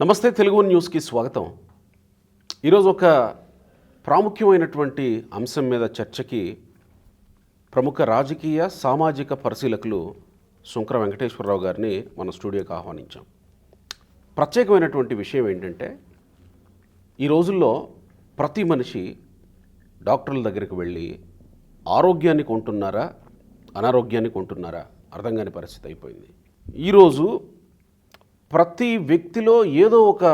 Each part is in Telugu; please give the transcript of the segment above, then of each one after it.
నమస్తే తెలుగు న్యూస్కి స్వాగతం. ఈరోజు ఒక ప్రాముఖ్యమైనటువంటి అంశం మీద చర్చకి ప్రముఖ రాజకీయ సామాజిక పరిశీలకులు శుంకర వెంకటేశ్వరరావు గారిని మన స్టూడియోకి ఆహ్వానించాం. ప్రత్యేకమైనటువంటి విషయం ఏంటంటే ఈ రోజుల్లో ప్రతి మనిషి డాక్టర్ల దగ్గరికి వెళ్ళి ఆరోగ్యాన్ని కొంటున్నారా అనారోగ్యాన్ని కొంటున్నారా అర్థం కాని పరిస్థితి అయిపోయింది. ఈరోజు ప్రతి వ్యక్తిలో ఏదో ఒక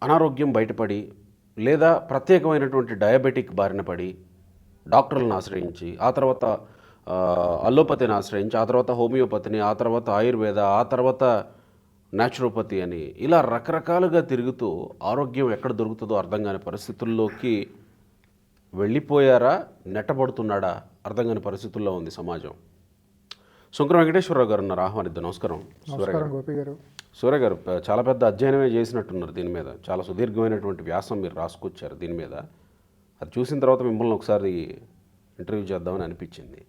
అనారోగ్యం బయటపడి లేదా ప్రత్యేకమైనటువంటి డయాబెటిక్ బారిన పడి డాక్టర్లను ఆశ్రయించి ఆ తర్వాత అల్లోపతిని ఆశ్రయించి ఆ తర్వాత హోమియోపతిని ఆ తర్వాత ఆయుర్వేద ఆ తర్వాత న్యాచురోపతి అని ఇలా రకరకాలుగా తిరుగుతూ ఆరోగ్యం ఎక్కడ దొరుకుతుందో అర్థం కాని పరిస్థితుల్లోకి వెళ్ళిపోయారా, నెట్టబడుతున్నాడా అర్థం కాని పరిస్థితుల్లో ఉంది సమాజం. శుంకర వెంకటేశ్వరరావు గారు ఉన్నారు, ఆహ్వానిద్దాం. నమస్కారం. సూర్య గారు చాలా పెద్ద అధ్యయనమే చేసినట్టున్నారు దీని మీద, చాలా సుదీర్ఘమైనటువంటి వ్యాసం మీరు రాసుకొచ్చారు దీని మీద. అది చూసిన తర్వాత మిమ్మల్ని ఒకసారి ఇంటర్వ్యూ చేద్దామని అనిపించింది.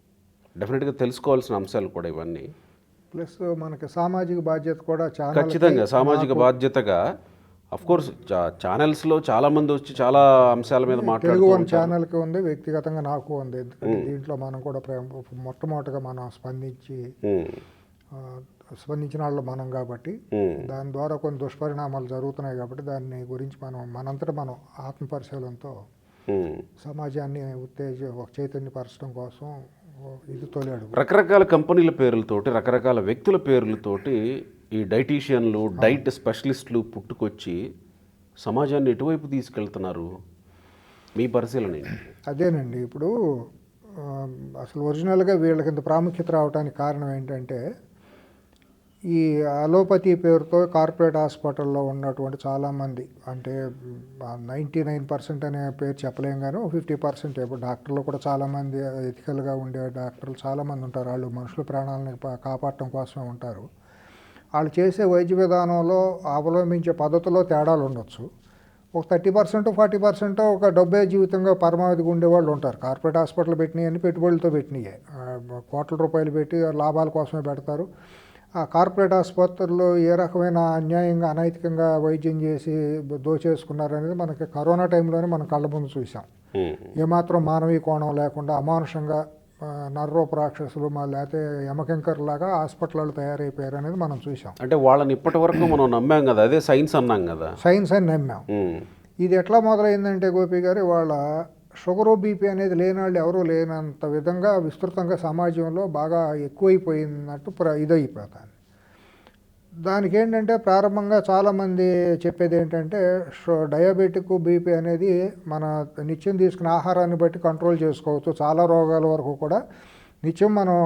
డెఫినెట్గా తెలుసుకోవాల్సిన అంశాలు కూడా ఇవన్నీ, ప్లస్ మనకి సామాజిక బాధ్యత కూడా చాలా ఖచ్చితంగా సామాజిక బాధ్యతగా. అఫ్కోర్స్ ఛానల్స్లో చాలామంది వచ్చి చాలా అంశాల మీద తెలుగు వన్ ఛానల్కి ఉంది, వ్యక్తిగతంగా నాకు ఉంది. ఎందుకంటే దీంట్లో మనం కూడా మొట్టమొదటిగా మనం స్పందించిన వాళ్ళు మనం కాబట్టి దాని ద్వారా కొన్ని దుష్పరిణామాలు జరుగుతున్నాయి కాబట్టి దాన్ని గురించి మనంతటా మనం ఆత్మపరిశీలనతో సమాజాన్ని చైతన్యపరచడం కోసం ఇది తోలాడు. రకరకాల కంపెనీల పేర్లతోటి రకరకాల వ్యక్తుల పేర్లతోటి ఈ డైటీషియన్లు డైట్ స్పెషలిస్టులు పుట్టుకొచ్చి సమాజాన్ని ఎటువైపు తీసుకెళ్తున్నారు, మీ పరిశీలన? అదేనండి, ఇప్పుడు అసలు ఒరిజినల్గా వీళ్ళకి ఇంత ప్రాముఖ్యత రావడానికి కారణం ఏంటంటే ఈ అలోపతి పేరుతో కార్పొరేట్ హాస్పిటల్లో ఉన్నటువంటి చాలామంది, అంటే 99% అనే పేరు చెప్పలేం కానీ 50% ఇప్పుడు డాక్టర్లు కూడా చాలామంది ఎథికల్గా ఉండే డాక్టర్లు చాలామంది ఉంటారు. వాళ్ళు మనుషుల ప్రాణాలను కాపాడటం కోసమే ఉంటారు. వాళ్ళు చేసే వైద్య విధానంలో అవలంబించే పద్ధతిలో తేడాలు ఉండొచ్చు. ఒక 30% 40% ఒక డబ్బే జీవితంగా పరమావధిగా ఉండేవాళ్ళు ఉంటారు. కార్పొరేట్ హాస్పిటల్ పెట్టినవి అన్ని పెట్టుబడులతో పెట్టినయే, కోట్ల రూపాయలు పెట్టి లాభాల కోసమే పెడతారు. ఆ కార్పొరేట్ ఆసుపత్రుల్లో ఏ రకమైన అన్యాయంగా అనైతికంగా వైద్యం చేసి దోచేసుకున్నారనేది మనకి కరోనా టైంలోనే మనం కళ్ళ ముందు చూసాం. ఏమాత్రం మానవీయ కోణం లేకుండా అమానుషంగా నర్రూప రాక్షసులు లేకపోతే యమకింకర్లాగా హాస్పిటల్ తయారైపోయారు అనేది మనం చూసాం. అంటే వాళ్ళని ఇప్పటి వరకు మనం నమ్మాం కదా, అదే సైన్స్ అన్నాం కదా, సైన్స్ అని నమ్మాం. ఇది ఎట్లా మొదలైందంటే గోపి గారి, వాళ్ళ షుగరు బీపీ అనేది లేని వాళ్ళు ఎవరూ లేనంత విధంగా విస్తృతంగా సమాజంలో బాగా ఎక్కువైపోయినట్టు ఇదైపోతుంది. దానికి ఏంటంటే ప్రారంభంగా చాలామంది చెప్పేది ఏంటంటే డయాబెటిక్ బీపీ అనేది మన నిత్యం తీసుకునే ఆహారాన్ని బట్టి కంట్రోల్ చేసుకోవచ్చు. చాలా రోగాల వరకు కూడా నిత్యం మనం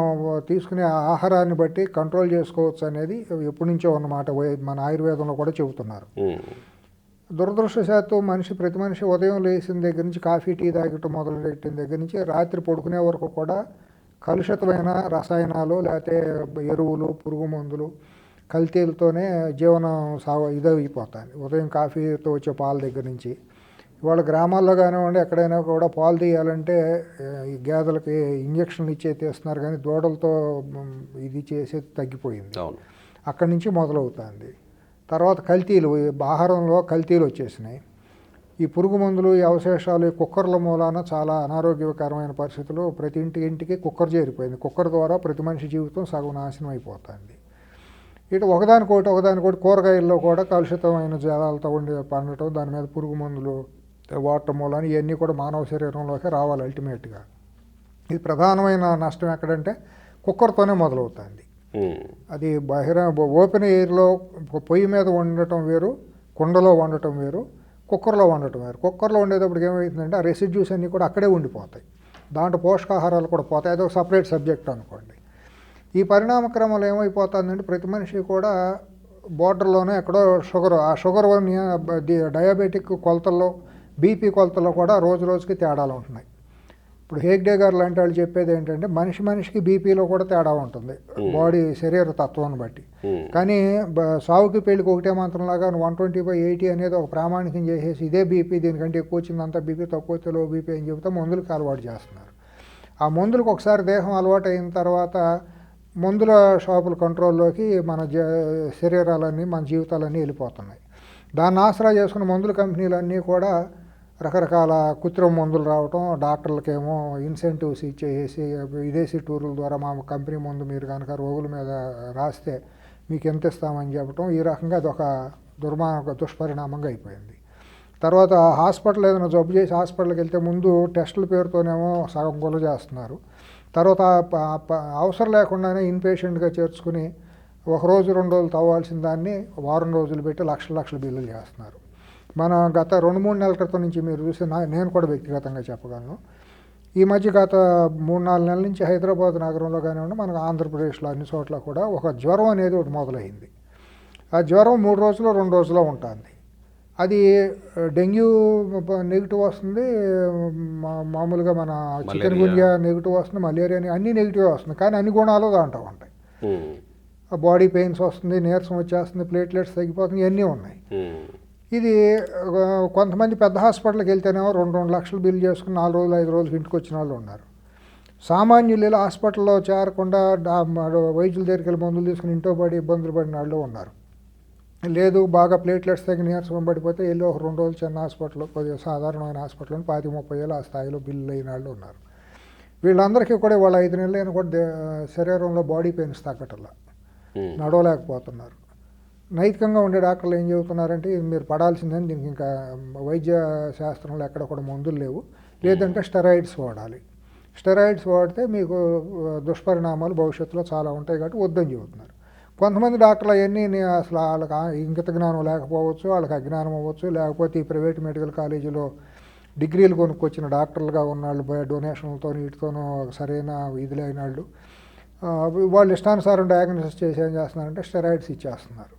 తీసుకునే ఆహారాన్ని బట్టి కంట్రోల్ చేసుకోవచ్చు అనేది ఎప్పటి నుంచో ఉన్నమాట, మన ఆయుర్వేదంలో కూడా చెబుతున్నారు. దురదృష్టవశాత్తు ప్రతి మనిషి ఉదయం లేచిన దగ్గర నుంచి కాఫీ టీ తాగటం మొదలుపెట్టిన దగ్గర నుంచి రాత్రి పడుకునే వరకు కూడా కలుషితమైన రసాయనాలు లేకపోతే ఎరువులు, పురుగు మందులు, కల్తీలతోనే జీవనం ఇదైపోతుంది. ఉదయం కాఫీతో వచ్చే పాల దగ్గర నుంచి ఇవాళ గ్రామాల్లో కానివ్వండి ఎక్కడైనా కూడా పాలు తీయాలంటే ఈ గేదెలకి ఇంజక్షన్లు తీస్తున్నారు కానీ దూడలతో ఇది చేసేది తగ్గిపోయింది. అక్కడి నుంచి మొదలవుతుంది. తర్వాత కల్తీలు, ఆహారంలో కల్తీలు వచ్చేసినాయి. ఈ పురుగు మందులు, ఈ అవశేషాలు, ఈ కుక్కర్ల మూలాన చాలా అనారోగ్యకరమైన పరిస్థితులు. ప్రతి ఇంటికి కుక్కర్ చేరిపోయింది. కుక్కర్ ద్వారా ప్రతి మనిషి జీవితం సగం నాశనం అయిపోతుంది. ఇటు ఒకదానికోటి కూరగాయల్లో కూడా కలుషితమైన జలాలతో పండటం, దాని మీద పురుగు మందులు వాడటం మూలాన ఇవన్నీ కూడా మానవ శరీరంలోకి రావాలి అల్టిమేట్గా. ఇది ప్రధానమైన నష్టం ఎక్కడంటే కుక్కర్తోనే మొదలవుతుంది. అది ఓపెన్ ఎయిర్లో పొయ్యి మీద వండటం వేరు, కుండలో వండటం వేరు, కుక్కర్లో వండటం వేరు. కుక్కర్లో వండేటప్పటికి ఏమవుతుందంటే ఆ రెసిడ్యూస్ అన్నీ కూడా అక్కడే ఉండిపోతాయి, దాంట్లో పోషకాహారాలు కూడా పోతాయి. అదొక సపరేట్ సబ్జెక్ట్ అనుకోండి. ఈ పరిణామ క్రమంలో ఏమైపోతుందంటే ప్రతి మనిషి కూడా బోర్డర్లోనే ఎక్కడో షుగర్ డయాబెటిక్ కొలతల్లో, బీపీ కొలతల్లో కూడా రోజు రోజుకి తేడాలు ఉంటున్నాయి. ఇప్పుడు హేగ్డే గారు లాంటి వాళ్ళు చెప్పేది ఏంటంటే మనిషికి బీపీలో కూడా తేడా ఉంటుంది, బాడీ శరీర తత్వాన్ని బట్టి. కానీ సావుకి పెళ్ళికి ఒకటే మంత్రంలాగా 120/80 అనేది ఒక ప్రామాణికం చేసేసి ఇదే బీపీ, దీనికంటే ఎక్కువ వచ్చిందంతా బీపీ, తక్కువ వస్తే లో బీపీ అని చెబితే మందులకు అలవాటు చేస్తున్నారు. ఆ మందులకు ఒకసారి దేహం అలవాటు అయిన తర్వాత మందుల షాపుల కంట్రోల్లోకి మన శరీరాలన్నీ మన జీవితాలన్నీ వెళ్ళిపోతున్నాయి. దాన్ని ఆసరా చేసుకున్న మందుల కంపెనీలన్నీ కూడా రకరకాల కృత్రిమ మందులు రావటం, డాక్టర్లకేమో ఇన్సెంటివ్స్ ఇచ్చేసి విదేశీ టూర్ల ద్వారా మా కంపెనీ మందు మీరు కనుక రోగుల మీద రాస్తే మీకు ఎంత ఇస్తామని చెప్పటం, ఈ రకంగా అదొక దుష్పరిణామంగా అయిపోయింది. తర్వాత హాస్పిటల్ ఏదైనా జబ్బు చేసి హాస్పిటల్కి వెళ్తే ముందు టెస్టుల పేరుతోనేమో సగం గొల్ల చేస్తున్నారు. తర్వాత అవసరం లేకుండానే ఇన్పేషెంట్గా చేర్చుకుని 1 రోజు 2 రోజులు తవ్వాల్సిన దాన్ని వారం రోజులు పెట్టి లక్షల బిల్లులు చేస్తున్నారు. మన గత 2-3 నెలల క్రితం నుంచి మీరు చూసి నేను కూడా వ్యక్తిగతంగా చెప్పగలను. ఈ మధ్య గత 3-4 నెలల నుంచి హైదరాబాద్ నగరంలో కానివ్వండి, మనకు ఆంధ్రప్రదేశ్లో అన్ని చోట్ల కూడా ఒక జ్వరం అనేది ఒకటి మొదలైంది. ఆ జ్వరం 3 రోజులు 2 రోజుల్లో ఉంటుంది. అది డెంగ్యూ నెగిటివ్ వస్తుంది, మామూలుగా మన చికెన్ గున్యా నెగిటివ్ వస్తుంది, మలేరియా అన్నీ నెగిటివ్ వస్తుంది. కానీ అన్ని గుణాలు దాంట్లో ఉంటాయి. బాడీ పెయిన్స్ వస్తుంది, నీరసం వచ్చేస్తుంది, ప్లేట్లెట్స్ తగ్గిపోతుంది, ఇవన్నీ ఉన్నాయి. ఇది కొంతమంది పెద్ద హాస్పిటల్కి వెళ్తేనేమో 2 లక్షలు బిల్ చేసుకుని 4 రోజులు 5 రోజులు ఇంటికి వచ్చిన వాళ్ళు ఉన్నారు. సామాన్యులు ఇలా హాస్పిటల్లో చేరకుండా వైద్యుల దగ్గరికి వెళ్ళి మందులు తీసుకుని ఇంట్లో పడి ఇబ్బందులు పడిన వాళ్ళు ఉన్నారు. లేదు బాగా ప్లేట్లెట్స్ తగ్గి నీరసం పడిపోతే వెళ్ళి 1-2 రోజులు చిన్న హాస్పిటల్లో, కొద్దిగా సాధారణమైన హాస్పిటల్లో 25-30 వేలు ఆ స్థాయిలో బిల్లు అయిన వాళ్ళు ఉన్నారు. వీళ్ళందరికీ కూడా వాళ్ళ 5 నెలలైనా కూడా శరీరంలో బాడీ పెయిన్స్ తగ్గటల్లా, నడవలేకపోతున్నారు. నైతికంగా ఉండే డాక్టర్లు ఏం చెబుతున్నారంటే మీరు పడాల్సిందని, దీనికి ఇంకా వైద్య శాస్త్రంలో ఎక్కడ కూడా మందులు లేవు, లేదంటే స్టెరాయిడ్స్ వాడాలి. స్టెరాయిడ్స్ వాడితే మీకు దుష్పరిణామాలు భవిష్యత్తులో చాలా ఉంటాయి కాబట్టి వద్దని చెబుతున్నారు. కొంతమంది డాక్టర్లు అవన్నీ అసలు వాళ్ళకి ఇంగిత జ్ఞానం లేకపోవచ్చు, వాళ్ళకి అజ్ఞానం అవ్వచ్చు, లేకపోతే ఈ ప్రైవేట్ మెడికల్ కాలేజీలో డిగ్రీలు కొనుక్కొచ్చిన డాక్టర్లుగా ఉన్నాళ్ళు డొనేషన్లతో వీటితోనూ సరైన ఇది లేని వాళ్ళు ఇష్టానుసారం డయాగ్నోసిస్ చేసి ఏం చేస్తున్నారంటే స్టెరాయిడ్స్ ఇచ్చేస్తున్నారు.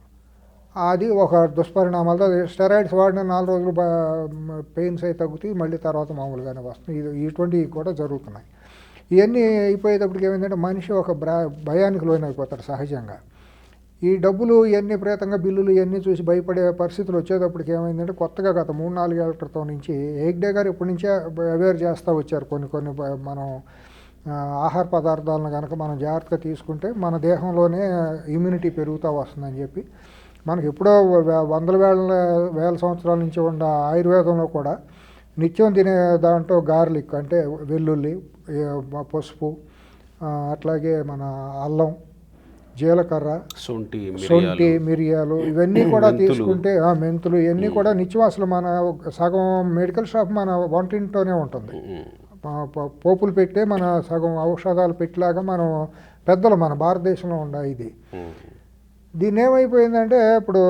అది ఒక దుష్పరిణామాలతో స్టెరాయిడ్స్ వాడిన 4 రోజులు పెయిన్స్ అయితే తగ్గుతాయి, మళ్ళీ తర్వాత మామూలుగానే వస్తుంది. ఇటువంటివి కూడా జరుగుతున్నాయి. ఇవన్నీ అయిపోయేటప్పటికి ఏమైందంటే మనిషి ఒక భయానికి లోనైపోతాడు సహజంగా. ఈ డబ్బులు ఇవన్నీ విపరీతంగా బిల్లులు ఇవన్నీ చూసి భయపడే పరిస్థితులు వచ్చేటప్పటికి ఏమైందంటే కొత్తగా గత 3-4 ఏళ్ల క్రితం నుంచి హెగ్డే గారు ఇప్పటి నుంచే అవేర్ చేస్తూ వచ్చారు. కొన్ని మనం ఆహార పదార్థాలను కనుక మనం జాగ్రత్తగా తీసుకుంటే మన దేహంలోనే ఇమ్యూనిటీ పెరుగుతూ వస్తుందని చెప్పి, మనకి ఎప్పుడో వేల సంవత్సరాల నుంచి ఉన్న ఆయుర్వేదంలో కూడా నిత్యం తినే దాంట్లో గార్లిక్ అంటే వెల్లుల్లి, పసుపు, అట్లాగే మన అల్లం, జీలకర్ర, శొంఠి, మిరియాలు ఇవన్నీ కూడా తీసుకుంటే, మెంతులు ఇవన్నీ కూడా నిత్యం అసలు మన సగం మెడికల్ షాప్ మన వంటింట్లోనే ఉంటుంది. పోపులు పెట్టే మన సగం ఔషధాలు పెట్టేలాగా మనం పెద్దలు మన భారతదేశంలో ఉన్నాయి. దీన్ని ఏమైపోయిందంటే ఇప్పుడు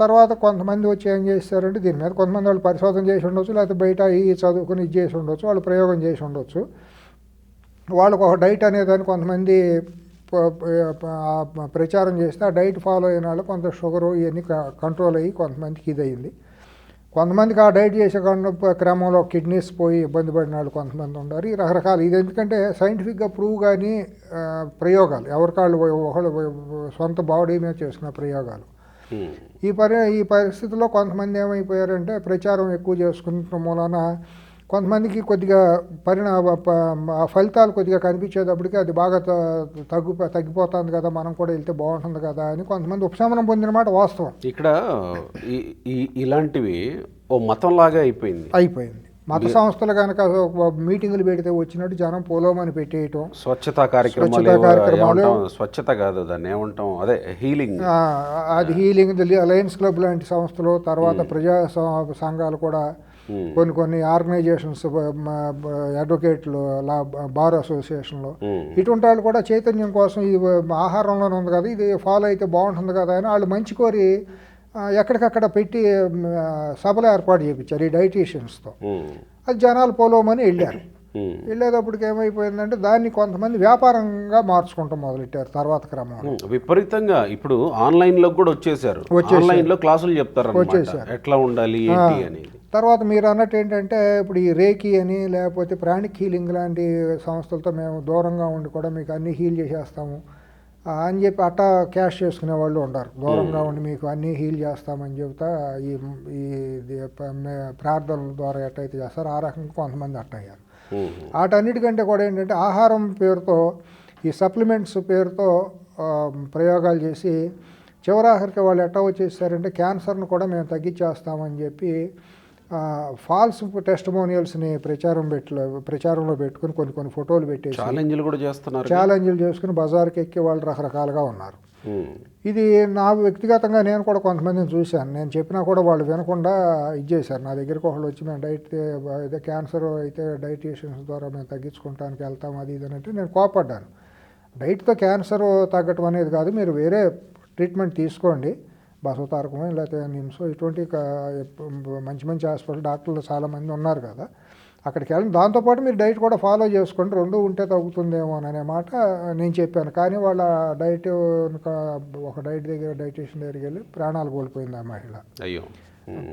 తర్వాత కొంతమంది వచ్చి ఏం చేస్తారంటే దీని మీద కొంతమంది వాళ్ళు పరిశోధన చేసి ఉండొచ్చు, లేకపోతే బయట చదువుకుని ఇది చేసి ఉండొచ్చు, వాళ్ళు ప్రయోగం చేసి ఉండొచ్చు. వాళ్ళకు ఒక డైట్ అనేదాన్ని కొంతమంది ప్రచారం చేస్తే ఆ డైట్ ఫాలో అయిన వాళ్ళు కొంత షుగరు ఇవన్నీ కంట్రోల్ అయ్యి కొంతమందికి ఇది అయింది. కొంతమందికి ఆ డైట్ చేసే క్రమంలో కిడ్నీస్ పోయి ఇబ్బంది పడిన వాళ్ళు కొంతమంది ఉన్నారు. ఈ రకరకాలు ఇది ఎందుకంటే సైంటిఫిక్గా ప్రూవ్ కానీ ప్రయోగాలు ఎవరికాళ్ళు ఒకళ్ళు సొంత బాడీ మీద చేసుకున్న ప్రయోగాలు. ఈ పరిస్థితుల్లో కొంతమంది ఏమైపోయారంటే ప్రచారం ఎక్కువ చేసుకున్న మూలాన కొంతమందికి కొద్దిగా ఫలితాలు కొద్దిగా కనిపించేటప్పటికి అది బాగా తగ్గిపోతుంది కదా, మనం కూడా వెళ్తే బాగుంటుంది కదా అని కొంతమంది ఉపశమనం పొందిన మాట వాస్తవం. ఇక్కడ ఇలాంటివి ఓ మతంలాగా అయిపోయింది. మత సంస్థలు కనుక మీటింగులు పెడితే వచ్చినట్టు జనం పోలోమని పెట్టేయటం, స్వచ్ఛతా కార్యక్రమాలు, స్వచ్ఛత కాదు దాన్ని ఏమంటాం, అదే హీలింగ్, అది హీలింగ్. లయన్స్ క్లబ్ లాంటి సంస్థలు, తర్వాత ప్రజా సంఘాలు కూడా కొన్ని ఆర్గనైజేషన్స్, అడ్వకేట్లు, బార్ అసోసియేషన్లు ఇటువంటి వాళ్ళు కూడా చైతన్యం కోసం ఇది ఆహారంలోనే ఉంది కదా, ఇది ఫాలో అయితే బాగుంటుంది కదా అని వాళ్ళు మంచి కోరి ఎక్కడికక్కడ పెట్టి సభలు ఏర్పాటు చేయించారు ఈ డైటీషియన్స్తో. అది జనాలు పోలోమని వెళ్ళేటప్పటికి ఏమైపోయిందంటే దాన్ని కొంతమంది వ్యాపారంగా మార్చుకుంటాం మొదలెట్టారు తర్వాత క్రమంలో విపరీతంగా. ఇప్పుడు ఆన్లైన్లో కూడా వచ్చేసారు, ఆన్లైన్లో క్లాసులు చెప్తారు ఎట్లా ఉండాలి ఏంటి అని. తర్వాత మీరు అన్నట్టు ఏంటంటే ఇప్పుడు ఈ రేకి అని లేకపోతే ప్రాణిక్ హీలింగ్ లాంటి సంస్థలతో మేము దూరంగా ఉండి కూడా మీకు అన్నీ హీల్ చేసేస్తాము అని చెప్పి అట్టా క్యాష్ చేసుకునే వాళ్ళు ఉన్నారు. దూరంగా ఉండి మీకు అన్నీ హీల్ చేస్తామని చెబుతా ఈ ప్రార్థనల ద్వారా ఎట్టయితే చేస్తారో ఆ రకంగా కొంతమంది అట్టయ్యారు. వాటన్నిటికంటే కూడా ఏంటంటే ఆహారం పేరుతో ఈ సప్లిమెంట్స్ పేరుతో ప్రయోగాలు చేసి చివరాఖరికి వాళ్ళు ఎట్టా వచ్చేసారంటే క్యాన్సర్ను కూడా మేము తగ్గించేస్తామని చెప్పి ఫాల్స్ టెస్టిమోనియల్స్ని ప్రచారంలో పెట్టుకుని కొన్ని ఫోటోలు పెట్టేసి ఛాలెంజ్లు కూడా చేస్తున్నారు, ఛాలెంజ్లు చేసుకుని బజార్కి ఎక్కి వాళ్ళు రకరకాలుగా ఉన్నారు. ఇది నా వ్యక్తిగతంగా నేను కూడా కొంతమందిని చూశాను. నేను చెప్పినా కూడా వాళ్ళు వినకుండా ఇచ్చేశారు. నా దగ్గరికి ఒకళ్ళు వచ్చి మేము ఏదో క్యాన్సర్ అయితే డైటీషియన్స్ ద్వారా మేము తగ్గించుకోవడానికి వెళ్తాం అది ఇది అంటే నేను కోపడ్డాను. డైట్తో క్యాన్సర్ తగ్గటం అనేది కాదు, మీరు వేరే ట్రీట్మెంట్ తీసుకోండి, బసవతారకమో లేకపోతే నిమ్స్ ఇటువంటి మంచి మంచి హాస్పిటల్ డాక్టర్లు చాలామంది ఉన్నారు కదా, అక్కడికి వెళ్ళండి, దాంతోపాటు మీరు డైట్ కూడా ఫాలో చేసుకోండి, రెండు ఉంటే తగ్గుతుందేమో అనే మాట నేను చెప్పాను. కానీ వాళ్ళ డైట్ ఒక డైటీషియన్ దగ్గరికి వెళ్ళి ప్రాణాలు కోల్పోయింది ఆ మహిళ. అయ్యో,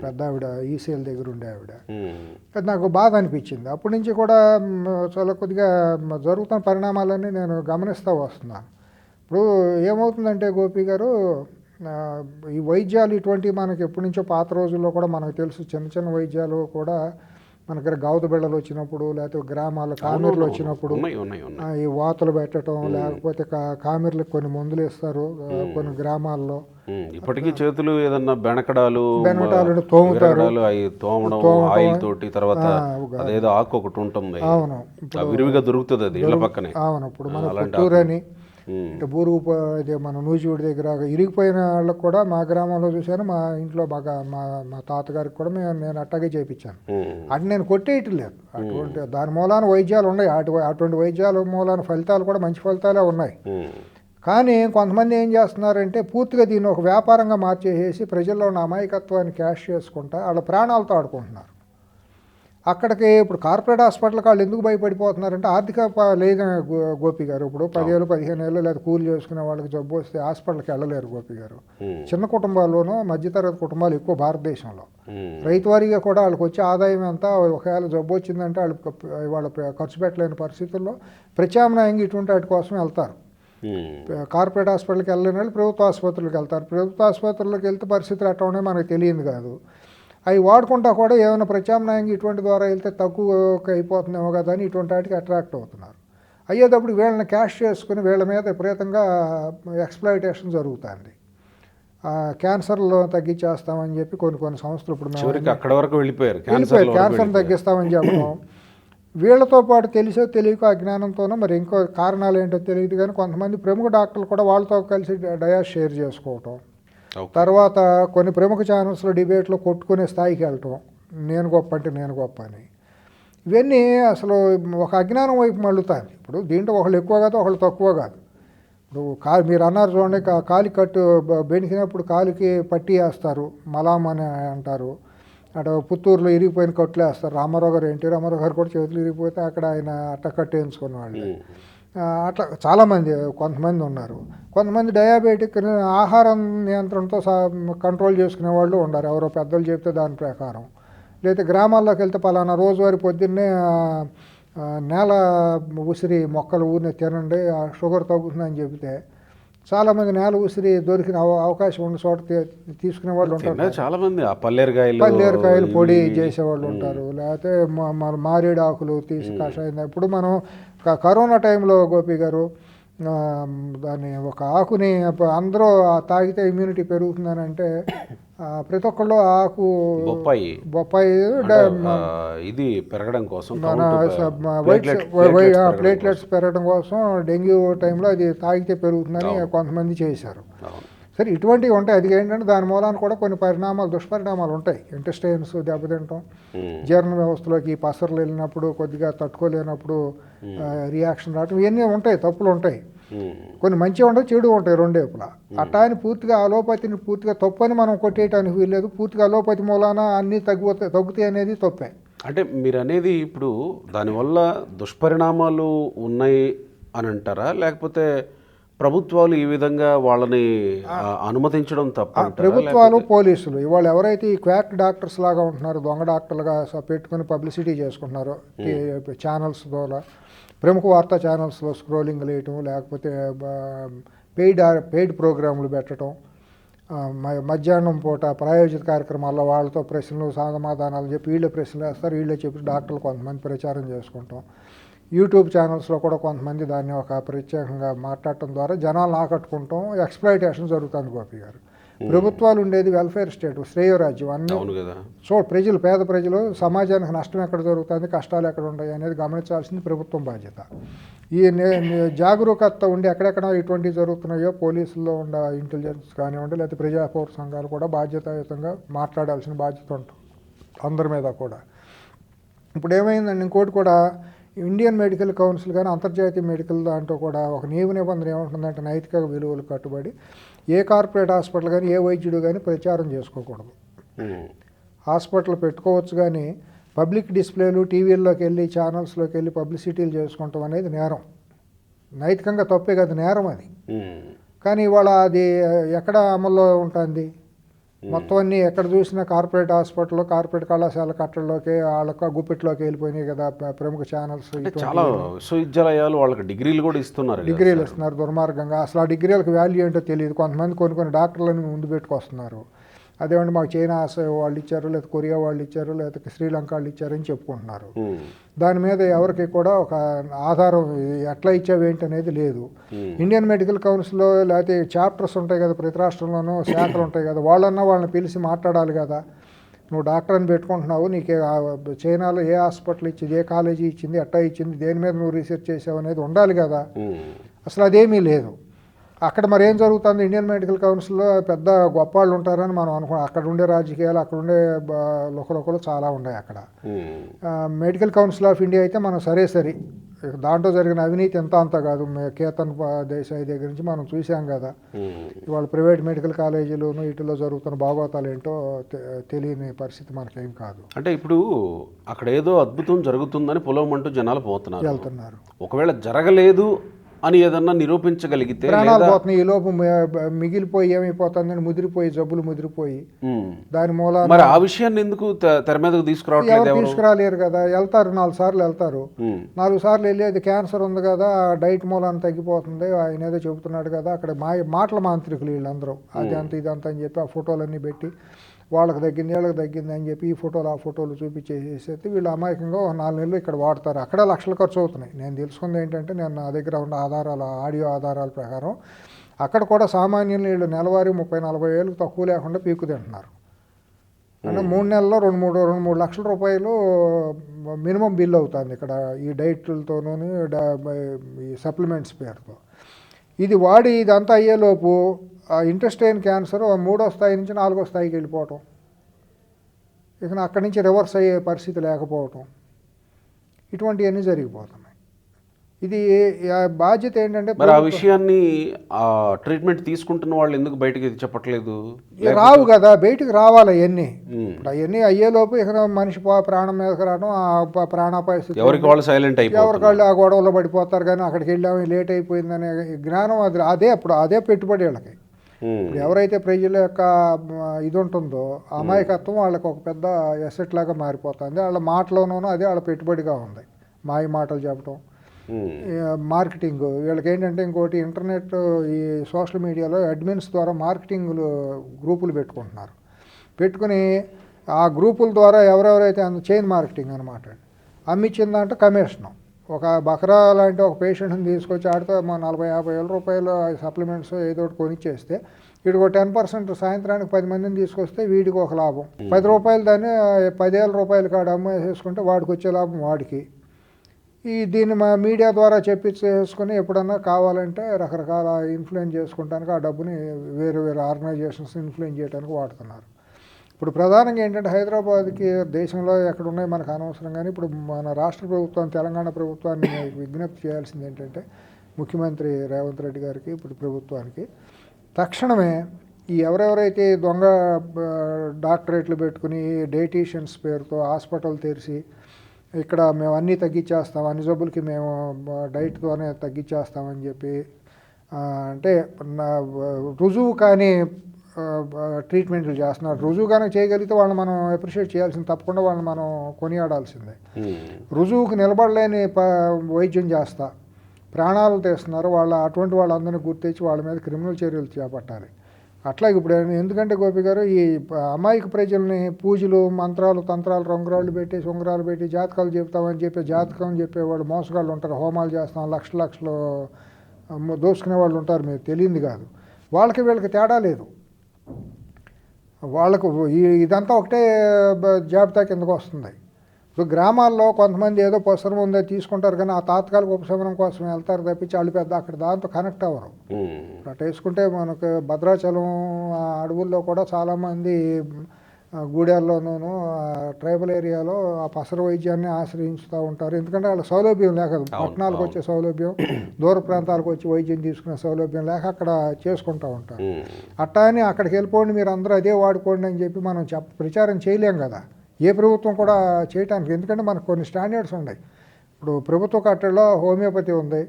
పెద్ద ఆవిడ ఈసీఎల్ దగ్గర ఉండే ఆవిడ. అది నాకు బాధ అనిపించింది. అప్పటి నుంచి కూడా చాలా కొద్దిగా జరుగుతున్న పరిణామాలన్నీ నేను గమనిస్తూ వస్తున్నాను. ఇప్పుడు ఏమవుతుందంటే గోపి గారు, ఈ వైద్యాలు ఇటువంటివి మనకి ఎప్పటి నుంచో పాత రోజుల్లో కూడా మనకు తెలుసు. చిన్న చిన్న వైద్యాలు కూడా మనకి గావుత బిళ్ళలు వచ్చినప్పుడు, లేకపోతే గ్రామాల్లో కామెర్లు వచ్చినప్పుడు ఈ వాతలు పెట్టడం, లేకపోతే కామెర్లకు కొన్ని మందులు ఇస్తారు కొన్ని గ్రామాల్లో. ఇప్పటికీ చేతులు ఏదన్నా బెనకడాలు తోముతారు, ఆయిల్ తోటి, తర్వాత అదేదో ఆకు ఒకటి ఉంటుంది, అవును, విరివిగా దొరుకుతుంది అది ఇళ్ళ పక్కనే. అవును, ఇప్పుడు మన పుత్తూరు అని అంటే బూరుగు అదే మన నూజివీడి దగ్గర ఇరిగిపోయిన వాళ్ళకి కూడా మా గ్రామంలో చూశాను. మా ఇంట్లో బాగా మా తాతగారికి కూడా నేను అట్టాగే చేయించాను. అటు నేను కొట్టేయటం లేదు, అటువంటి దాని మూలాన వైద్యాలు ఉన్నాయి, అటువంటి వైద్యాల మూలాన ఫలితాలు కూడా మంచి ఫలితాలే ఉన్నాయి. కానీ కొంతమంది ఏం చేస్తున్నారంటే పూర్తిగా దీన్ని ఒక వ్యాపారంగా మార్చేసేసి ప్రజల్లో ఉన్న అమాయకత్వాన్ని క్యాష్ చేసుకుంటా వాళ్ళ ప్రాణాలతో ఆడుకుంటున్నారు. అక్కడికి ఇప్పుడు కార్పొరేట్ హాస్పిటల్కి వాళ్ళు ఎందుకు భయపడిపోతున్నారంటే ఆర్థిక లేదు గోపి గారు. ఇప్పుడు 10 ఏళ్ళు 15 ఏళ్ళు లేదా కూలి చేసుకునే వాళ్ళకి జబ్బు వస్తే హాస్పిటల్కి వెళ్ళలేరు గోపి గారు. చిన్న కుటుంబాల్లోనూ మధ్యతరగతి కుటుంబాలు ఎక్కువ భారతదేశంలో. రైతు వారీగా కూడా వాళ్ళకి వచ్చే ఆదాయం ఎంత, ఒకవేళ జబ్బు వచ్చిందంటే వాళ్ళు ఖర్చు పెట్టలేని పరిస్థితుల్లో ప్రత్యామ్నాయంగా ఇటువంటి వాటి కోసం వెళ్తారు. కార్పొరేట్ హాస్పిటల్కి వెళ్ళలేని వాళ్ళు ప్రభుత్వ ఆసుపత్రులకు వెళ్తారు. ప్రభుత్వ ఆసుపత్రులకు వెళ్తే పరిస్థితులు ఎట్లా ఉన్నాయో మనకు తెలియదు కాదు. అవి వాడుకుంటా కూడా ఏమైనా ప్రత్యామ్నాయంగా ఇటువంటి ద్వారా వెళ్తే తక్కువ అయిపోతుందేమో కదా అని ఇటువంటి వాటికి అట్రాక్ట్ అవుతున్నారు. అయ్యేటప్పుడు వీళ్ళని క్యాష్ చేసుకుని వీళ్ళ మీద విపరీతంగా ఎక్స్ప్లాయిటేషన్ జరుగుతుంది. క్యాన్సర్లో తగ్గించేస్తామని చెప్పి కొన్ని సంస్థలు ఇప్పుడు అక్కడ వరకు వెళ్ళిపోయారు, క్యాన్సర్ని తగ్గిస్తామని చెప్పడం. వీళ్ళతో పాటు తెలిసో తెలియక అజ్ఞానంతోనో మరి ఇంకో కారణాలు ఏంటో తెలియదు కానీ కొంతమంది ప్రముఖ డాక్టర్లు కూడా వాళ్ళతో కలిసి డయాస్ షేర్ చేసుకోవటం, తర్వాత కొన్ని ప్రముఖ ఛానల్స్లో డిబేట్లో కొట్టుకునే స్థాయికి వెళ్ళటం, నేను గొప్ప అంటే నేను గొప్ప అని. ఇవన్నీ అసలు ఒక అజ్ఞానం వైపు మళ్ళుతాయి. ఇప్పుడు దీంట్లో ఒకళ్ళు ఎక్కువ కాదు, ఒకళ్ళు తక్కువ కాదు. ఇప్పుడు మీరు అన్నారు చూడండి, కాలి కట్టు బెనికినప్పుడు కాలికి పట్టి వేస్తారు, మలాం అని అంటారు. అటు పుత్తూరులో ఇరిగిపోయిన కట్లు వేస్తారు. రామారావు గారు, ఎన్టీ రామారావు గారు కూడా చేతులు ఇరిగిపోతే అక్కడ ఆయన అట్ట కట్టు వేయించుకున్న వాళ్ళు. అట్లా చాలామంది కొంతమంది ఉన్నారు. కొంతమంది డయాబెటిక్ ఆహారం నియంత్రణతో కంట్రోల్ చేసుకునే వాళ్ళు ఉన్నారు. ఎవరో పెద్దలు చెప్తే దాని ప్రకారం. లేదా గ్రామాల్లోకి వెళ్తే పలానా రోజువారి పొద్దున్నే నేల ఉసిరి మొక్కలు ఊరిని తినండి, షుగర్ తగ్గుతుందని చెబితే చాలామంది నేల ఉసిరి దొరికిన అవకాశం ఉన్న చోట తీసుకునే వాళ్ళు ఉంటారు. చాలామంది పల్లేరుకాయలు పొడి చేసేవాళ్ళు ఉంటారు. లేకపోతే మారేడు ఆకులు తీసి కషాయం. ఇప్పుడు మనం కరోనా టైంలో గోపి గారు దాన్ని ఒక ఆకుని అందరూ తాగితే ఇమ్యూనిటీ పెరుగుతుందని అంటే ప్రతి ఒక్కళ్ళు ఆకు బొప్పాయి ఇది పెరగడం కోసం, ప్లేట్లెట్స్ పెరగడం కోసం డెంగ్యూ టైంలో అది తాగితే పెరుగుతుందని కొంతమంది చేశారు. సరే, ఇటువంటివి ఉంటాయి. అది ఏంటంటే దాని మూలాన కూడా కొన్ని దుష్పరిణామాలు ఉంటాయి. ఇంటెస్టైన్స్ దెబ్బతింటాం, జీర్ణ వ్యవస్థలోకి పసర్లు వెళ్ళినప్పుడు కొద్దిగా తట్టుకోలేనప్పుడు రియాక్షన్ రావడం, ఇవన్నీ ఉంటాయి, తప్పులు ఉంటాయి. కొన్ని మంచిగా ఉంటాయి, చెడు ఉంటాయి రెండేపులా. అట్టా అని పూర్తిగా అలోపతిని పూర్తిగా తప్పు అని మనం కొట్టేయటానికి వీల్లేదు. పూర్తిగా అలోపతి మూలాన అన్నీ తగ్గుతాయి అనేది తప్పే. అంటే మీరు అనేది ఇప్పుడు దానివల్ల దుష్పరిణామాలు ఉన్నాయి అని అంటారా, లేకపోతే ప్రభుత్వాలు ఈ విధంగా వాళ్ళని అనుమతించడం తప్ప? ప్రభుత్వాలు, పోలీసులు ఇవాళ ఎవరైతే ఈ క్వాక్ డాక్టర్స్ లాగా ఉంటున్నారో, దొంగ డాక్టర్లుగా పెట్టుకుని పబ్లిసిటీ చేసుకుంటున్నారో ఛానల్స్ ద్వారా, ప్రముఖ వార్తా ఛానల్స్లో స్క్రోలింగ్ వేయటం, లేకపోతే పెయిడ్ ప్రోగ్రాములు పెట్టడం, మధ్యాహ్నం పూట ప్రాయోజిత కార్యక్రమాల్లో వాళ్ళతో ప్రశ్నలు సమాధానాలు చెప్పి వీళ్ళే ప్రశ్నలు వేస్తారు, వీళ్ళే చెప్పి డాక్టర్లు కొంతమంది ప్రచారం చేసుకుంటాం. యూట్యూబ్ ఛానల్స్లో కూడా కొంతమంది దాన్ని ఒక ప్రత్యేకంగా మాట్లాడటం ద్వారా జనాలను ఆకట్టుకుంటాం, ఎక్స్‌ప్లాయిటేషన్ జరుగుతుంది గోపి గారు. ప్రభుత్వాలు ఉండేది వెల్ఫేర్ స్టేట్, శ్రేయోరాజ్యం. అన్నీ అవును కదా. ప్రజలు, పేద ప్రజలు, సమాజానికి నష్టం ఎక్కడ జరుగుతుంది, కష్టాలు ఎక్కడ ఉన్నాయి అనేది గమనించాల్సింది ప్రభుత్వం బాధ్యత. ఈ జాగరూకత ఉండి ఎక్కడెక్కడ ఇటువంటివి జరుగుతున్నాయో పోలీసుల్లో ఉన్న ఇంటెలిజెన్స్ కానివ్వండి, లేకపోతే ప్రజా పౌర సంఘాలు కూడా బాధ్యతాయుతంగా మాట్లాడాల్సిన బాధ్యత ఉంటుంది అందరి మీద కూడా. ఇప్పుడు ఏమైందండి, ఇంకోటి కూడా ఇండియన్ మెడికల్ కౌన్సిల్ కానీ అంతర్జాతీయ మెడికల్ దాంట్లో కూడా ఒక నిబంధన ఏముంటుందంటే నైతిక విలువలు కట్టుబడి ఏ కార్పొరేట్ హాస్పిటల్ కానీ ఏ వైద్యుడు కానీ ప్రచారం చేసుకోకూడదు. హాస్పిటల్ పెట్టుకోవచ్చు కానీ పబ్లిక్ డిస్ప్లేలు, టీవీల్లోకి వెళ్ళి ఛానల్స్లోకి వెళ్ళి పబ్లిసిటీలు చేసుకుంటాం అనేది నేరం. నైతికంగా తప్పే కదా, నేరం అది. కానీ ఇవాళ అది ఎక్కడ అమల్లో ఉంటుంది? మొత్తం అన్నీ ఎక్కడ చూసినా కార్పొరేట్ హాస్పిటల్లో, కార్పొరేట్ కళాశాల కట్టడంలోకి వాళ్ళ గుప్పిట్లోకి వెళ్ళిపోయినాయి కదా ప్రముఖ ఛానల్స్. చాలా విశ్వవిద్యాలయాలు వాళ్ళకి డిగ్రీలు కూడా ఇస్తున్నారు, డిగ్రీలు ఇస్తున్నారు దుర్మార్గంగా. అసలు ఆ డిగ్రీలకు వాల్యూ ఏంటో తెలియదు. కొంతమంది కొన్ని డాక్టర్లను ముందు పెట్టుకొస్తున్నారు. అదేమంటే మాకు చైనా వాళ్ళు ఇచ్చారు, లేదా కొరియా వాళ్ళు ఇచ్చారు, లేదా శ్రీలంక వాళ్ళు ఇచ్చారని చెప్పుకుంటున్నారు. దాని మీద ఎవరికి కూడా ఒక ఆధారం ఎట్లా ఇచ్చావు ఏంటి అనేది లేదు. ఇండియన్ మెడికల్ కౌన్సిల్లో లేకపోతే చాప్టర్స్ ఉంటాయి కదా, ప్రతి రాష్ట్రంలోనూ శాఖలు ఉంటాయి కదా, వాళ్ళని పిలిచి మాట్లాడాలి కదా. నువ్వు డాక్టర్ అని పెట్టుకుంటున్నావు, నీకు చైనాలో ఏ హాస్పిటల్ ఇచ్చింది, ఏ కాలేజీ ఇచ్చింది, ఎట్టా ఇచ్చింది, దేని మీద నువ్వు రీసెర్చ్ చేసావు అనేది ఉండాలి కదా. అసలు అదేమీ లేదు. అక్కడ మరి ఏం జరుగుతుంది, ఇండియన్ మెడికల్ కౌన్సిల్లో పెద్ద గొప్ప వాళ్ళు ఉంటారని మనం అనుకున్నాం. అక్కడ ఉండే రాజకీయాలు, అక్కడ ఉండే లోకలు చాలా ఉన్నాయి అక్కడ. మెడికల్ కౌన్సిల్ ఆఫ్ ఇండియా అయితే మనం సరే దాంట్లో జరిగిన అవినీతి అంత కాదు. కేతన్ దేశాయ్ దగ్గర నుంచి మనం చూసాం కదా. ఇవాళ ప్రైవేట్ మెడికల్ కాలేజీలోను వీటిలో జరుగుతున్న భాగవతాలు ఏంటో తెలియని పరిస్థితి మనకేం కాదు. అంటే ఇప్పుడు అక్కడ ఏదో అద్భుతం జరుగుతుందని పొలవమంటూ జనాలు వెళ్తున్నారు. ఒకవేళ జరగలేదు అని ఏదన్నా నిరూపించగలిగితే ప్రాణాలు పోతున్నాయి. ఈ లోపు మిగిలిపోయి ఏమైపోతుందని ముదిరిపోయి, జబ్బులు ముదిరిపోయి దాని మూలాన మరి ఆ విషయాన్ని ఎందుకు తెర మీదకు తీసుకురాలేరు కదా. వెళ్తారు 4 సార్లు వెళ్తారు. 4 సార్లు వెళ్ళి అది క్యాన్సర్ ఉంది కదా, డైట్ మూలాన్ని తగ్గిపోతుంది, ఆయన ఏదో చెబుతున్నాడు కదా. అక్కడ మాటల మాంత్రికులు వీళ్ళందరూ అది అంత ఇదంతా అని చెప్పి ఆ ఫోటోలన్నీ పెట్టి వాళ్ళకి తగ్గింది, వీళ్ళకి తగ్గింది అని చెప్పి ఈ ఫోటోలు ఆ ఫోటోలు చూపించేసేసి వీళ్ళు అమాయకంగా 4 నెలలు ఇక్కడ వాడతారు. అక్కడ లక్షల ఖర్చు అవుతున్నాయి. నేను తెలుసుకుంది ఏంటంటే, నేను నా దగ్గర ఉన్న ఆడియో ఆధారాల ప్రకారం అక్కడ కూడా సామాన్యులు వీళ్ళు నెలవారీ 30-40 వేలకు తక్కువ లేకుండా పీకు తింటున్నారు. అంటే 3 నెలల్లో 2-3 లక్షల రూపాయలు మినిమం బిల్ అవుతుంది ఇక్కడ ఈ డైట్లతోనూ ఈ సప్లిమెంట్స్ పేరుతో. ఇది వాడి ఇదంతా అయ్యేలోపు ఇంటెస్టైన్ క్యాన్సర్ 3వ స్థాయి నుంచి 4వ స్థాయికి వెళ్ళిపోవటం, ఇక అక్కడి నుంచి రివర్స్ అయ్యే పరిస్థితి లేకపోవటం, ఇటువంటివన్నీ జరిగిపోతున్నాయి. ఇది బాధ్యత ఏంటంటే మరి ఆ విషయాన్ని ట్రీట్మెంట్ తీసుకుంటున్న వాళ్ళు ఎందుకు బయటకి చెప్పట్లేదు? రావు కదా, బయటికి రావాలి అవన్నీ. అవన్నీ అయ్యేలోపు ఇక మనిషి ప్రాణం మీదకి రావడం, ఆ ప్రాణాపాయ స్థితి, ఎవరికి వాళ్ళు సైలెంట్ అయిపోయి ఎవరికి వాళ్ళు ఆ గొడవలో పడిపోతారు. కానీ అక్కడికి వెళ్ళాము లేట్ అయిపోయిందనే జ్ఞానం అదే పెట్టుబడి వీళ్ళకి. ఎవరైతే ప్రజల యొక్క ఇది ఉంటుందో అమాయకత్వం వాళ్ళకి ఒక పెద్ద ఎసెట్ లాగా మారిపోతుంది. వాళ్ళ మాటలోనూ అదే వాళ్ళ పెట్టుబడిగా ఉంది. మాయ మాటలు చెప్పడం, మార్కెటింగ్. వీళ్ళకి ఏంటంటే ఇంకోటి ఇంటర్నెట్, ఈ సోషల్ మీడియాలో అడ్మిన్స్ ద్వారా మార్కెటింగ్లు గ్రూపులు పెట్టుకుంటున్నారు. పెట్టుకుని ఆ గ్రూపుల ద్వారా ఎవరెవరైతే చైన్ మార్కెటింగ్ అనమాట, అమ్మిచ్చిన దాంట్లో కమిషను. ఒక బకరా లాంటి ఒక పేషెంట్ని తీసుకొచ్చి ఆడితో 40-50 వేల రూపాయలు సప్లిమెంట్స్ ఏదో ఒకటి కొనిచ్చేస్తే వీడికి 10% సాయంత్రానికి 10 మందిని తీసుకొస్తే వీడికి ఒక లాభం. 10 రూపాయలు దాన్ని 10,000 రూపాయలు కాడ అమ్మేసేసుకుంటే వాడికి వచ్చే లాభం వాడికి. దీన్ని మీడియా ద్వారా చెప్పించేసుకుని ఎప్పుడన్నా కావాలంటే రకరకాల ఇన్ఫ్లుయెన్స్ చేసుకుంటానికి ఆ డబ్బుని వేరే ఆర్గనైజేషన్స్ ఇన్ఫ్లుయెన్స్ చేయడానికి వాడుతున్నారు. ఇప్పుడు ప్రధానంగా ఏంటంటే హైదరాబాద్కి దేశంలో ఎక్కడున్నాయి మనకు అనవసరం. కానీ ఇప్పుడు మన రాష్ట్ర ప్రభుత్వం, తెలంగాణ ప్రభుత్వాన్ని విజ్ఞప్తి చేయాల్సింది ఏంటంటే, ముఖ్యమంత్రి రేవంత్ రెడ్డి గారికి, ఇప్పుడు ప్రభుత్వానికి తక్షణమే ఈ ఎవరెవరైతే దొంగ డాక్టరేట్లు పెట్టుకుని డైటీషియన్స్ పేరుతో హాస్పిటల్ తెరిచి ఇక్కడ మేము అన్నీ తగ్గించేస్తాం, అన్ని జబ్బులకి మేము డైట్తోనే తగ్గించేస్తామని చెప్పి అంటే రుజువు కానీ ట్రీట్మెంట్లు చేస్తున్నారు. రుజువు కనుక చేయగలిగితే వాళ్ళని మనం అప్రిషియేట్ చేయాల్సింది, తప్పకుండా వాళ్ళని మనం కొనియాడాల్సిందే. రుజువుకు నిలబడలేని వైద్యం చేస్తా ప్రాణాలు తీస్తున్నారు అటువంటి వాళ్ళందరినీ గుర్తించి వాళ్ళ మీద క్రిమినల్ చర్యలు చేపట్టాలి. అట్లాగే ఇప్పుడు ఎందుకంటే గోపి గారు ఈ అమాయక ప్రజల్ని పూజలు మంత్రాలు తంత్రాలు రంగురాళ్ళు పెట్టి ఉంగరాలు పెట్టి జాతకాలు చెప్తామని చెప్పి జాతకం చెప్పేవాళ్ళు మోసగాళ్ళు ఉంటారు, హోమాలు చేస్తాం లక్షలు దోసుకునే వాళ్ళు ఉంటారు, మీరు తెలియంది కాదు. వాళ్ళకి వీళ్ళకి తేడా లేదు. వాళ్ళకు ఇదంతా ఒకటే జాబితా కిందకు వస్తుంది. ఇప్పుడు గ్రామాల్లో కొంతమంది ఏదో పుస్తకం ఉందో తీసుకుంటారు, కానీ ఆ తాత్కాలిక ఉపశమనం కోసం వెళ్తారు తప్పించి వాళ్ళు పెద్ద అక్కడ దాంతో కనెక్ట్ అవ్వరు. అటు వేసుకుంటే మనకు భద్రాచలం అడవుల్లో కూడా చాలామంది గూడెల్లోనూ ట్రైబల్ ఏరియాలో ఆ పసర వైద్యాన్ని ఆశ్రయించుతూ ఉంటారు. ఎందుకంటే వాళ్ళ సౌలభ్యం లేక, పట్టణాలకు వచ్చే సౌలభ్యం, దూర ప్రాంతాలకు వచ్చి వైద్యం తీసుకునే సౌలభ్యం లేక అక్కడ చేసుకుంటూ ఉంటారు. అట్టా అని అక్కడికి వెళ్ళిపోండి మీరు అందరూ అదే వాడుకోండి అని చెప్పి మనం ప్రచారం చేయలేం కదా, ఏ ప్రభుత్వం కూడా చేయటానికి. ఎందుకంటే మనకు కొన్ని స్టాండర్డ్స్ ఉన్నాయి. ఇప్పుడు ప్రభుత్వ కట్టడలో హోమియోపతి ఉంది,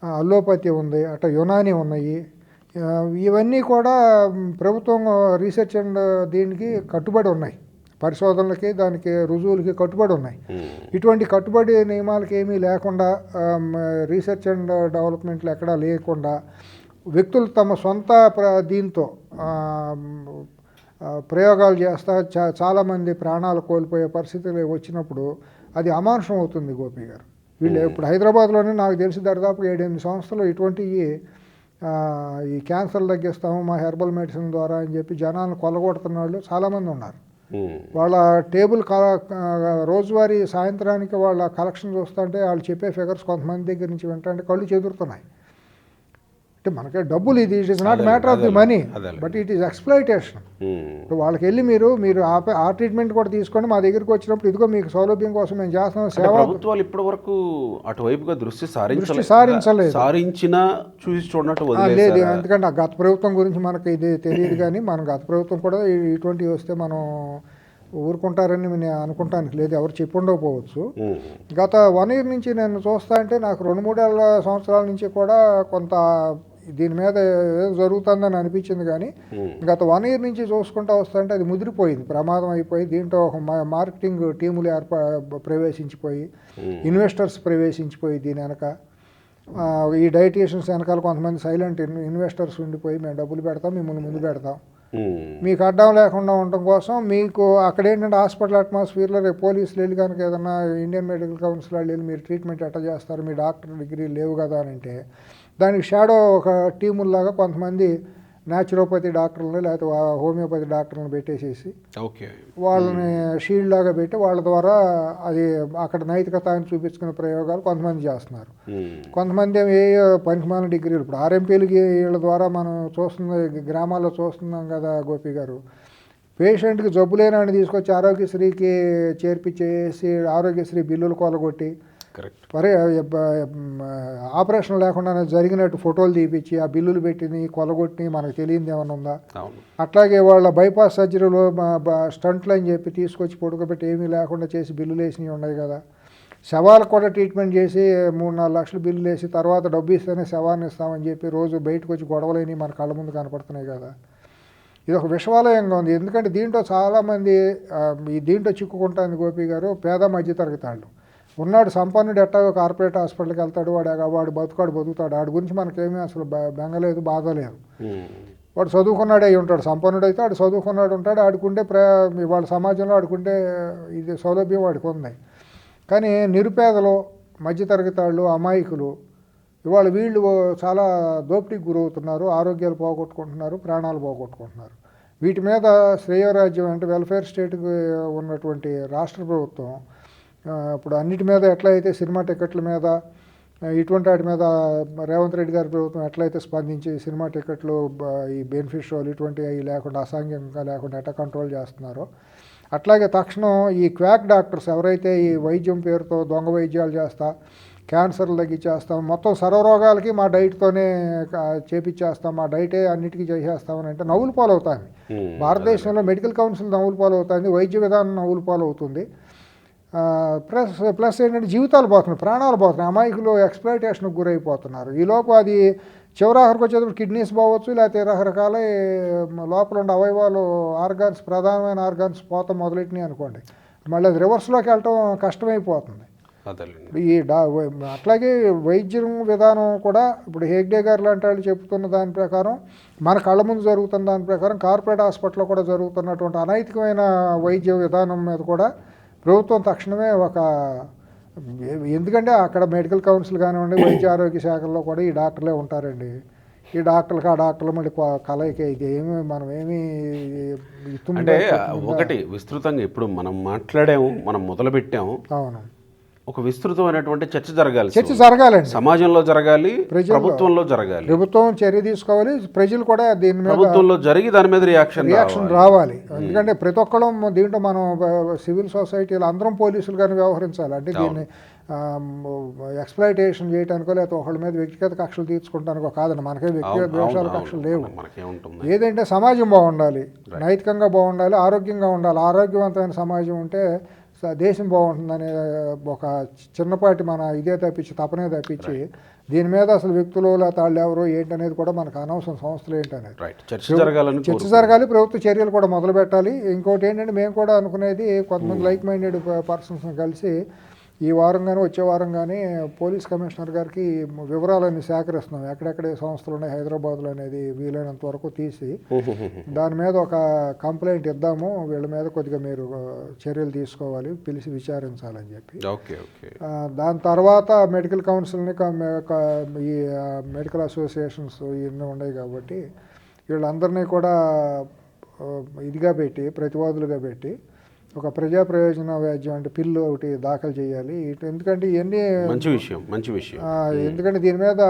అల్లోపతి ఉంది, అట్లా యునాని ఉన్నాయి. ఇవన్నీ కూడా ప్రభుత్వం రీసెర్చ్ అండ్ దీనికి కట్టుబడి ఉన్నాయి, పరిశోధనలకి దానికి రుజువులకి కట్టుబడి ఉన్నాయి. ఇటువంటి కట్టుబడి నియమాలకి ఏమీ లేకుండా, రీసెర్చ్ అండ్ డెవలప్మెంట్లు ఎక్కడా లేకుండా వ్యక్తులు తమ సొంత దీంతో ప్రయోగాలు చేస్తా చాలామంది ప్రాణాలు కోల్పోయే పరిస్థితులు వచ్చినప్పుడు అది అమానుషం అవుతుంది గోపి గారు. వీళ్ళు ఇప్పుడు హైదరాబాద్లోనే నాకు తెలిసి దాదాపు 7-8 సంవత్సరాలు ఇటువంటి ఈ క్యాన్సర్ తగ్గిస్తాము మా హెర్బల్ మెడిసిన్ ద్వారా అని చెప్పి జనాలను కొల్లగొడుతున్న వాళ్ళు చాలామంది ఉన్నారు. వాళ్ళ టేబుల్ రోజువారీ సాయంత్రానికి వాళ్ళ కలెక్షన్ చూస్తుంటే వాళ్ళు చెప్పే ఫిగర్స్ కొంతమంది దగ్గర నుంచి వింటే కళ్ళు చెదురుతున్నాయి. అంటే మనకే డబ్బులు, ఇది it is not matter of the money, but it is exploitation. ఇప్పుడు వాళ్ళకి వెళ్ళి మీరు ఆ ట్రీట్మెంట్ కూడా తీసుకోండి, మా దగ్గరికి వచ్చినప్పుడు ఇదిగో మీకు సౌలభ్యం కోసం మేము చేస్తున్నాం సేవ. ప్రభుత్వాలు ఇప్పటి వరకు అటువైపుగా దృష్టి సారించలేదు, సారించినా చూసి చూడనట్టు లేదు. ఎందుకంటే ఆ గత ప్రభుత్వం గురించి మనకు ఇది తెలియదు, కానీ మన గత ప్రభుత్వం కూడా ఇటువంటివి వస్తే మనం ఊరుకుంటారని నేను అనుకుంటానికి లేదు, ఎవరు చెప్పి ఉండకపోవచ్చు. గత 1 year నుంచి నేను చూస్తా అంటే నాకు 2-3 సంవత్సరాల నుంచి కూడా కొంత దీని మీద ఏదో జరుగుతుందని అనిపించింది, కానీ గత 1 year నుంచి చూసుకుంటూ వస్తుంటే అది ముదిరిపోయింది, ప్రమాదం అయిపోయి దీంట్లో ఒక మార్కెటింగ్ టీములు ప్రవేశించిపోయి, ఇన్వెస్టర్స్ ప్రవేశించిపోయి దీని వెనక ఈ డైటీషియన్స్ వెనకాల కొంతమంది సైలెంట్ ఇన్వెస్టర్స్ ఉండిపోయి మేము డబ్బులు పెడతాం, మిమ్మల్ని ముందు పెడతాం, మీకు అడ్డం లేకుండా ఉండటం కోసం. మీకు అక్కడ ఏంటంటే హాస్పిటల్ అట్మాస్ఫియర్లో రేపు పోలీసులు వెళ్ళి కనుక ఏదన్నా ఇండియన్ మెడికల్ కౌన్సిల్ వాళ్ళు వెళ్ళి మీరు ట్రీట్మెంట్ ఎట్లా చేస్తారు, మీ డాక్టర్ డిగ్రీ లేవు కదా అని అంటే దానికి షాడో ఒక టీముల్లాగా కొంతమంది న్యాచురోపతి డాక్టర్లని లేకపోతే హోమియోపతి డాక్టర్లను పెట్టేసేసి వాళ్ళని షీల్డ్ లాగా పెట్టి వాళ్ళ ద్వారా అది అక్కడ నైతికత అని చూపించుకునే ప్రయోగాలు కొంతమంది చేస్తున్నారు. కొంతమంది ఏ పనికిమాలిన డిగ్రీలు, ఇప్పుడు ఆర్ఎంపీలకి వీళ్ళ ద్వారా మనం గ్రామాల్లో చూస్తున్నాం కదా గోపి గారు, పేషెంట్కి జబ్బు లేనని తీసుకొచ్చి ఆరోగ్యశ్రీకి చేర్పించేసి ఆరోగ్యశ్రీ బిల్లులు కొలగొట్టి మరి ఆపరేషన్ లేకుండా జరిగినట్టు ఫోటోలు తీపిచ్చి ఆ బిల్లులు పెట్టిని కొలగొట్టి మనకు తెలియదు ఏమైనా ఉందా. అట్లాగే వాళ్ళ బైపాస్ సర్జరీలో స్టంట్లు అని చెప్పి తీసుకొచ్చి పొడుకోబెట్టి ఏమీ లేకుండా చేసి బిల్లులు వేసినవి ఉన్నాయి కదా. శవాలకు కూడా ట్రీట్మెంట్ చేసి 3-4 లక్షలు బిల్లులు వేసి తర్వాత డబ్బు ఇస్తేనే శవాన్ని ఇస్తామని చెప్పి రోజు బయటకు వచ్చి గొడవలేని మన కళ్ళ ముందు కనపడుతున్నాయి కదా. ఇది ఒక విషవాలయంగా ఉంది. ఎందుకంటే దీంట్లో చాలామంది దీంట్లో చిక్కుకుంటుంది గోపి గారు, పేద మధ్యతరగతి వాళ్ళు. ఉన్నాడు సంపన్నుడు ఎట్టా కార్పొరేట్ హాస్పిటల్కి వెళ్తాడు, వాడు బతుకుతాడు, వాడి గురించి మనకేమీ అసలు బెంగలేదు, బాధ లేదు. వాడు చదువుకున్నాడే అయి ఉంటాడు, సంపన్నుడు అయితే వాడు చదువుకున్నాడు ఉంటాడు, ఆడుకుంటే వాళ్ళ సమాజంలో ఆడుకుంటే ఇది సౌలభ్యం వాడికి ఉంది. కానీ నిరుపేదలు, మధ్యతరగతి వాళ్ళు, అమాయకులు ఇవాళ వీళ్ళు చాలా దోపిడీకి గురవుతున్నారు, ఆరోగ్యాలు పోగొట్టుకుంటున్నారు, ప్రాణాలు పోగొట్టుకుంటున్నారు. వీటి మీద శ్రేయోరాజ్యం అంటే వెల్ఫేర్ స్టేట్కి ఉన్నటువంటి రాష్ట్ర ప్రభుత్వం ఇప్పుడు అన్నిటి మీద ఎట్లయితే సినిమా టికెట్ల మీద ఇటువంటి వాటి మీద రేవంత్ రెడ్డి గారి ప్రభుత్వం ఎట్లయితే స్పందించి సినిమా టికెట్లు ఈ బెనిఫిట్ షోలు ఇటువంటి అవి లేకుండా అసాంఘికంగా లేకుండా ఎట్లా కంట్రోల్ చేస్తున్నారో అట్లాగే తక్షణం ఈ క్వాక్ డాక్టర్స్ ఎవరైతే ఈ వైద్యం పేరుతో దొంగ వైద్యాలు చేస్తా క్యాన్సర్లు తగ్గించేస్తాం, మొత్తం సర్వరోగాలకి మా డైట్తోనే చేపించేస్తాం, మా డైటే అన్నిటికీ చేసేస్తామని అంటే నవ్వులు పాలవుతుంది. భారతదేశంలో మెడికల్ కౌన్సిల్ నవ్వులు పాలవుతుంది, వైద్య విధానం నవ్వులు పాలవుతుంది. ప్లస్ ఏంటంటే జీవితాలు పోతున్నాయి, ప్రాణాలు పోతున్నాయి, అమాయకులు ఎక్స్‌ప్లాయిటేషన్కి గురైపోతున్నారు. ఈలోపు అది చివరాఖరికి వచ్చేటప్పుడు కిడ్నీస్ పోవచ్చు, లేకపోతే రకరకాల లోపల ఉండే అవయవాలు ప్రధానమైన ఆర్గాన్స్ పోతాం మొదలెట్టినాయి అనుకోండి, మళ్ళీ అది రివర్స్లోకి వెళ్ళటం కష్టమైపోతుంది. అదేలేండి. ఈ అట్లాగే వైద్యం విధానం కూడా ఇప్పుడు హేగ్డే గారు లాంటి వాళ్ళు చెప్తున్న దాని ప్రకారం మన కళ్ళ ముందు జరుగుతున్న దాని ప్రకారం కార్పొరేట్ హాస్పిటల్లో కూడా జరుగుతున్నటువంటి అనైతికమైన వైద్య విధానం మీద కూడా ప్రభుత్వం తక్షణమే ఎందుకంటే అక్కడ మెడికల్ కౌన్సిల్ కానివ్వండి, వైద్య ఆరోగ్య శాఖల్లో కూడా ఈ డాక్టర్లే ఉంటారండి. ఈ డాక్టర్లకు ఆ డాక్టర్లు మళ్ళీ కలయిక ఇది ఏమి మనం ఏమి అంటే ఒకటి విస్తృతంగా ఇప్పుడు మనం మాట్లాడాము, మనం మొదలుపెట్టాము. అవును, ఒక విస్తృతమైనటువంటి చర్చ జరగాలి. చర్చ జరగాలండి, సమాజంలో జరగాలి, ప్రభుత్వంలో జరగాలి. ప్రభుత్వం చర్య తీసుకోవాలి, ప్రజలు కూడా దీని మీద ప్రభుత్వంలో జరిగి దాని మీద రియాక్షన్ రావాలి. ఎందుకంటే ప్రతి ఒక్కళ్ళం దీంట్లో మనం సివిల్ సొసైటీలో అందరం పోలీసులు కానీ వ్యవహరించాలి. అంటే దీన్ని ఎక్స్ప్లాయిటేషన్ చేయడానికో లేకపోతే ఒకళ్ళ మీద వ్యక్తిగత కక్షలు తీర్చుకుంటానికో కాదండి. మనకే వ్యక్తిగత ద్వేషాల కక్షలు లేవు. ఏదంటే సమాజం బాగుండాలి, నైతికంగా బాగుండాలి, ఆరోగ్యంగా ఉండాలి. ఆరోగ్యవంతమైన సమాజం ఉంటే దేశం బాగుంటుందనే ఒక చిన్నపాటి మన ఇదే తప్పించి తపనే తప్పించి దీని మీద అసలు వ్యక్తులు లేకపోతే వాళ్ళు ఎవరో ఏంటనేది కూడా మనకు అనవసరం. సంస్థలు ఏంటనేది చర్చ జరగాలి, ప్రభుత్వ చర్యలు కూడా మొదలు పెట్టాలి. ఇంకోటి ఏంటంటే మేము కూడా అనుకునేది కొంతమంది లైక్ మైండెడ్ పర్సన్స్ని కలిసి ఈ వారం కానీ వచ్చే వారం కానీ పోలీస్ కమిషనర్ గారికి వివరాలన్నీ సేకరిస్తున్నాం. ఎక్కడెక్కడ సంస్థలు ఉన్నాయి హైదరాబాద్లో అనేది వీలైనంత వరకు తీసి దాని మీద ఒక కంప్లైంట్ ఇద్దాము, వీళ్ళ మీద కొద్దిగా మీరు చర్యలు తీసుకోవాలి, పిలిచి విచారించాలని చెప్పి. దాని తర్వాత మెడికల్ కౌన్సిల్ని ఈ మెడికల్ అసోసియేషన్స్ ఇవన్నీ ఉన్నాయి కాబట్టి వీళ్ళందరినీ కూడా ఇదిగా పెట్టి ప్రతివాదులుగా పెట్టి ఒక ప్రజా ప్రయోజన వ్యాజ్యం అంటే పిల్లు ఒకటి దాఖలు చేయాలి. ఎందుకంటే ఇవన్నీ మంచి విషయం. ఎందుకంటే దీని మీద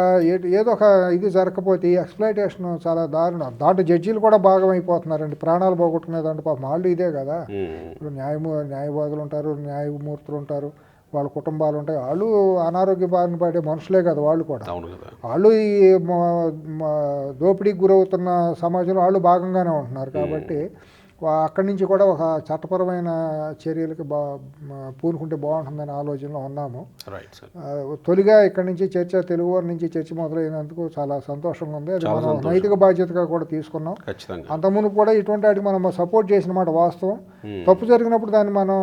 ఏదో ఒక ఇది జరగకపోతే ఈ ఎక్స్ప్లాయిటేషన్ చాలా దారుణం. దాంట్లో జడ్జీలు కూడా భాగం అయిపోతున్నారండి, ప్రాణాలు పోగొట్టుకునే దాంట్లో పాపం వాళ్ళు ఇదే కదా. ఇప్పుడు న్యాయవాదులు ఉంటారు, న్యాయమూర్తులు ఉంటారు, వాళ్ళ కుటుంబాలు ఉంటాయి, వాళ్ళు అనారోగ్య బారిన పడే మనుషులే కదా వాళ్ళు కూడా. వాళ్ళు ఈ దోపిడీకి గురవుతున్న సమాజంలో వాళ్ళు భాగంగానే ఉంటున్నారు. కాబట్టి అక్కడి నుంచి కూడా ఒక చట్టపరమైన చర్యలకు పూనుకుంటే బాగుంటుందనే ఆలోచనలో ఉన్నాము. తొలిగా ఇక్కడి నుంచి చర్చ తెలుగువారి నుంచి చర్చ మొదలైనందుకు చాలా సంతోషంగా ఉంది. అది మనం నైతిక బాధ్యతగా కూడా తీసుకున్నాం. అంతకుముందు కూడా ఇటువంటి వాటికి మనం సపోర్ట్ చేసిన మాట వాస్తవం. తప్పు జరిగినప్పుడు దాన్ని మనం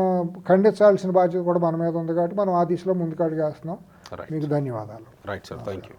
ఖండించాల్సిన బాధ్యత కూడా మన మీద ఉంది కాబట్టి మనం ఆ దిశలో ముందుకు అడుగేస్తున్నాం. మీకు ధన్యవాదాలు. Right sir, thank you.